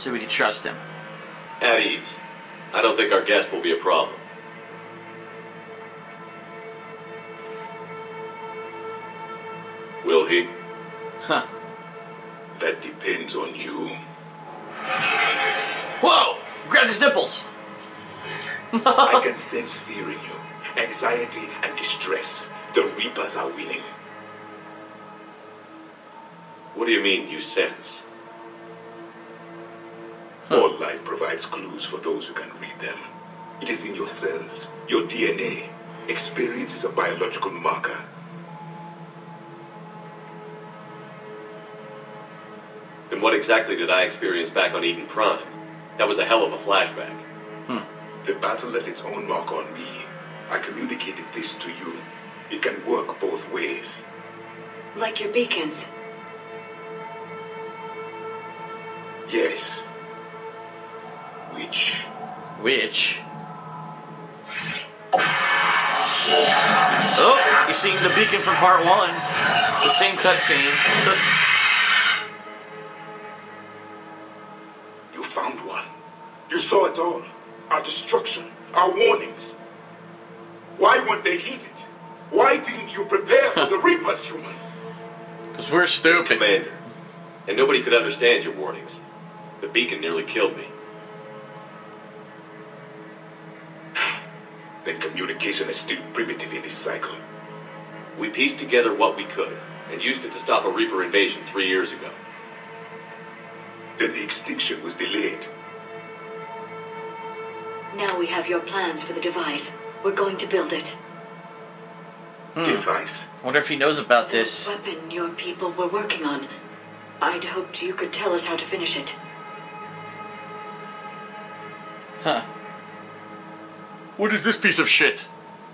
so we can trust him. At ease. I don't think our guest will be a problem. Will he? Huh. That depends on you. Whoa! Grab his nipples! I can sense fear in you, anxiety and distress. The Reapers are winning. What do you mean, you sense? All life provides clues for those who can read them. It is in your cells, your DNA. Experience is a biological marker. And what exactly did I experience back on Eden Prime? That was a hell of a flashback. The battle left its own mark on me. I communicated this to you. It can work both ways. Like your beacons. Yes. Which? Oh, you're seeing the beacon from part 1. It's the same cutscene. You found one. You saw it all. Our destruction, our warnings. Why weren't they heeded? Why didn't you prepare for the Reapers, human? Because we're stupid. Commander. And nobody could understand your warnings. The beacon nearly killed me. Then communication is still primitive in this cycle. We pieced together what we could, and used it to stop a Reaper invasion 3 years ago. Then the extinction was delayed. Now we have your plans for the device. We're going to build it. Device. Wonder if he knows about this. The weapon your people were working on. I'd hoped you could tell us how to finish it. Huh. What is this piece of shit?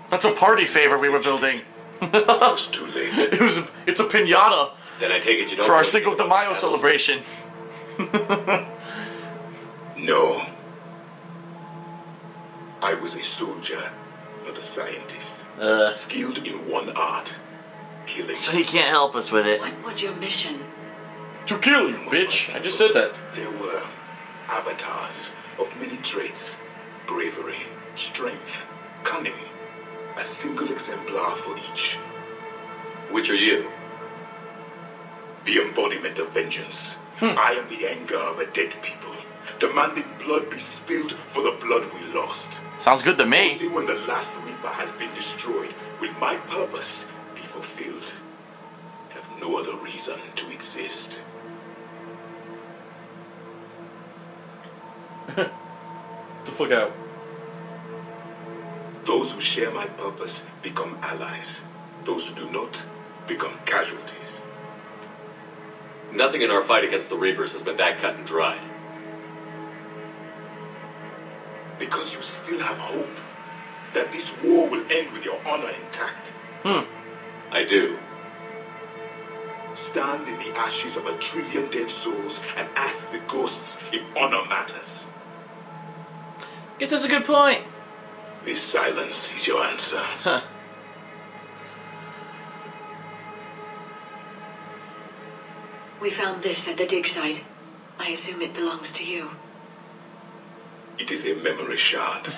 That's a party favor we were building. It was too late. It's a piñata Then I take it you don't... for our Cinco de Mayo celebration. No. I was a soldier, not a scientist. Skilled in one art. Killing. So he can't help us with it. What was your mission? To kill you, bitch. I just said that. There were avatars of many traits. Bravery, strength, cunning. A single exemplar for each. Which are you? The embodiment of vengeance. I am the anger of a dead people, demanding blood be spilled for the blood we lost. Sounds good to me. Only when the last Reaper has been destroyed will my purpose be fulfilled. I have no other reason to exist. The fuck out. Those who share my purpose become allies. Those who do not become casualties. Nothing in our fight against the Reapers has been that cut and dry. Because you still have hope that this war will end with your honor intact. I do. Stand in the ashes of 1 trillion dead souls and ask the ghosts if honor matters. Guess that's a good point. This silence is your answer. Huh. We found this at the dig site. I assume it belongs to you. It is a memory shard.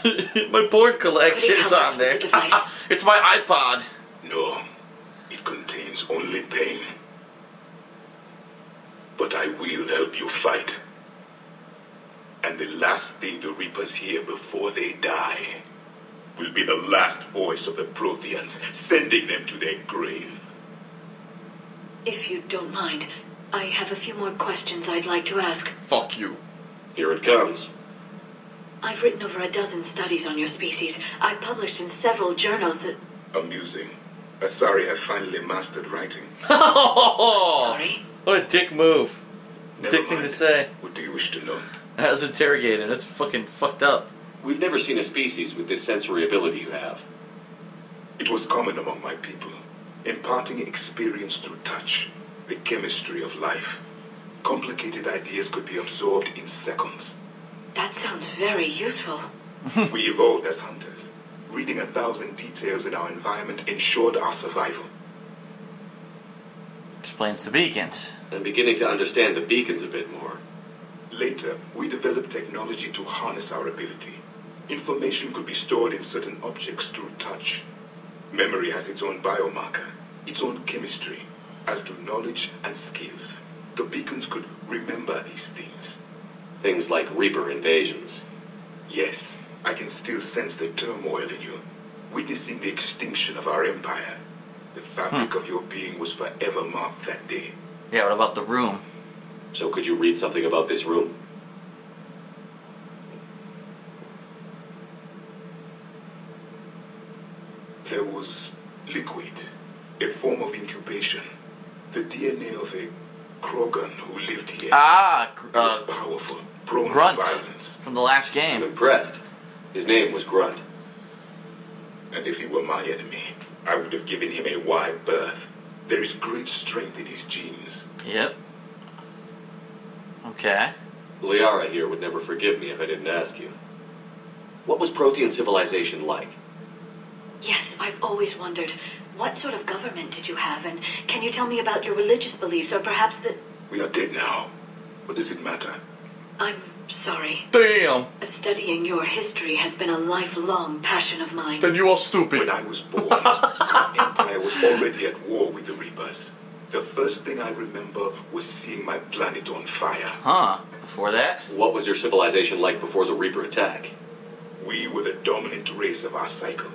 My board collection's help us on with there. the device? It's my iPod. No, it contains only pain. But I will help you fight. And the last thing the Reapers hear before they die will be the last voice of the Protheans, sending them to their grave. If you don't mind, I have a few more questions I'd like to ask. Fuck you. Here it comes. I've written over a dozen studies on your species. I've published in several journals that... Amusing. Asari have finally mastered writing. Sorry? What a dick move. Never Dick thing to mind. say. What do you wish to know? I was interrogating. That's fucking fucked up. We've never seen a species with this sensory ability you have. It was common among my people, imparting experience through touch, the chemistry of life. Complicated ideas could be absorbed in seconds. That sounds very useful. We evolved as hunters. Reading 1,000 details in our environment ensured our survival. Explains the beacons. I'm beginning to understand the beacons a bit more. Later, we developed technology to harness our ability. Information could be stored in certain objects through touch. Memory has its own biomarker, its own chemistry, as do knowledge and skills. The beacons could remember these things. Things like Reaper invasions. Yes, I can still sense the turmoil in you, witnessing the extinction of our empire. The fabric of your being was forever marked that day. Yeah, what about the room? So could you read something about this room? There was liquid, a form of incubation, the DNA of a Krogan who lived here. Ah, He was powerful, prone Grunt to violence. from the last I'm game. impressed. His name was Grunt. And if he were my enemy, I would have given him a wide berth. There is great strength in his genes. Yep. Okay. Liara here would never forgive me if I didn't ask you. What was Prothean civilization like? Yes, I've always wondered, what sort of government did you have? And can you tell me about your religious beliefs, or perhaps the... We are dead now. What does it matter? I'm sorry. Damn. Studying your history has been a lifelong passion of mine. Then you are stupid. When I was born, our empire was already at war with the Reapers. The first thing I remember was seeing my planet on fire. Huh. Before that? What was your civilization like before the Reaper attack? We were the dominant race of our cycle.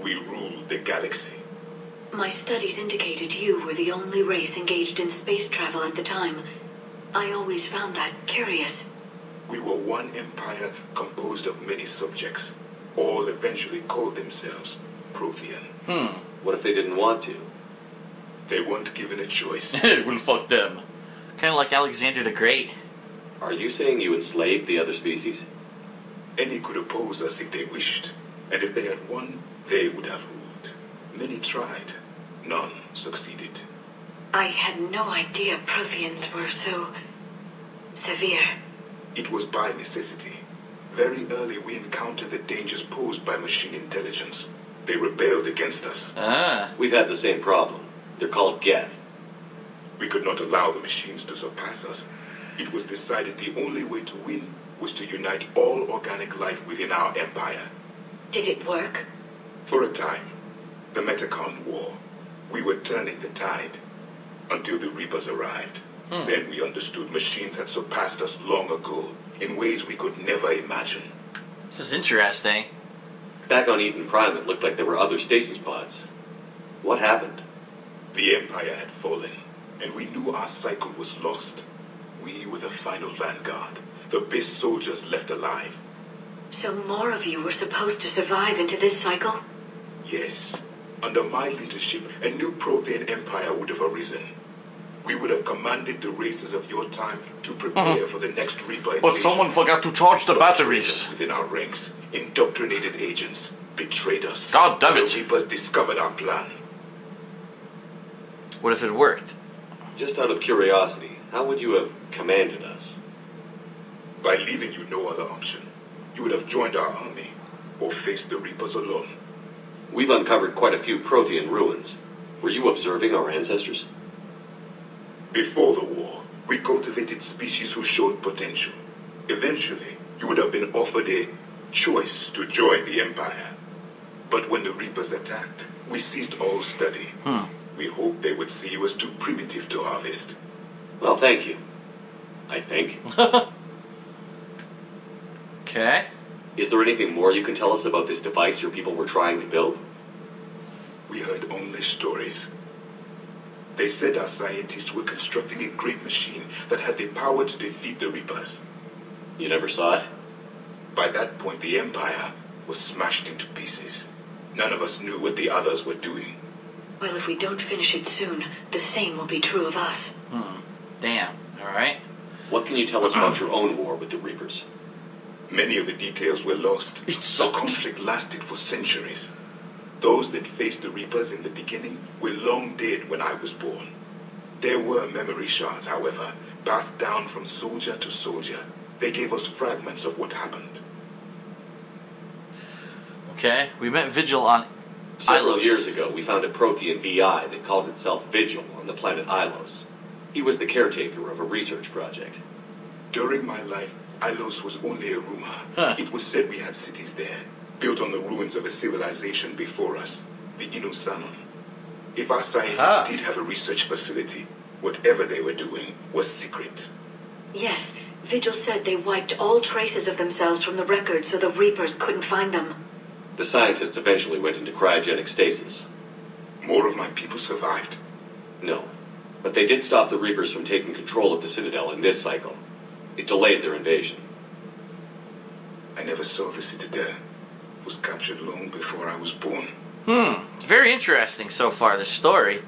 We ruled the galaxy. My studies indicated you were the only race engaged in space travel at the time. I always found that curious. We were one empire composed of many subjects. All eventually called themselves Prothean. What if they didn't want to? They weren't given a choice. Well, fuck them. Kind of like Alexander the Great. Are you saying you enslaved the other species? Any could oppose us if they wished. And if they had won, they would have ruled. Many tried. None succeeded. I had no idea Protheans were so... severe. It was by necessity. Very early we encountered the dangers posed by machine intelligence. They rebelled against us. Ah. We've had the same problem. They're called Geth. We could not allow the machines to surpass us. It was decided the only way to win was to unite all organic life within our empire. Did it work? For a time, the Metacon War, we were turning the tide. Until the Reapers arrived. Then we understood machines had surpassed us long ago, in ways we could never imagine. This is interesting. Back on Eden Prime, it looked like there were other stasis pods. What happened? The Empire had fallen, and we knew our cycle was lost. We were the final vanguard, the best soldiers left alive. So more of you were supposed to survive into this cycle? Yes. Under my leadership, a new Prothean empire would have arisen. We would have commanded the races of your time to prepare for the next Reaper invasion. But someone forgot to charge the batteries. Within our ranks, indoctrinated agents betrayed us. God damn it. The Reapers discovered our plan. What if it worked? Just out of curiosity, how would you have commanded us? By leaving you no other option. You would have joined our army, or faced the Reapers alone. We've uncovered quite a few Prothean ruins. Were you observing our ancestors? Before the war, we cultivated species who showed potential. Eventually, you would have been offered a choice to join the Empire. But when the Reapers attacked, we ceased all study. We hoped they would see you as too primitive to harvest. Well, thank you. I think. Okay. Is there anything more you can tell us about this device your people were trying to build? We heard only stories. They said our scientists were constructing a great machine that had the power to defeat the Reapers. You never saw it? By that point, the Empire was smashed into pieces. None of us knew what the others were doing. Well, if we don't finish it soon, the same will be true of us. Damn. Alright. What can you tell us about your own war with the Reapers? Many of the details were lost. It The sucked. conflict lasted for centuries. Those that faced the Reapers in the beginning were long dead when I was born. There were memory shards, however, passed down from soldier to soldier. They gave us fragments of what happened. Okay. We met Vigil on Several Ilos. years ago, we found a Prothean VI that called itself Vigil on the planet Ilos. He was the caretaker of a research project. During my life, Ilos was only a rumor. Huh. It was said we had cities there, built on the ruins of a civilization before us, the Inosanon. If our scientists did have a research facility, whatever they were doing was secret. Yes, Vigil said they wiped all traces of themselves from the records so the Reapers couldn't find them. The scientists eventually went into cryogenic stasis. More of my people survived. No, but they did stop the Reapers from taking control of the Citadel in this cycle. It delayed their invasion. I never saw the Citadel. It was captured long before I was born. Very interesting so far, the story.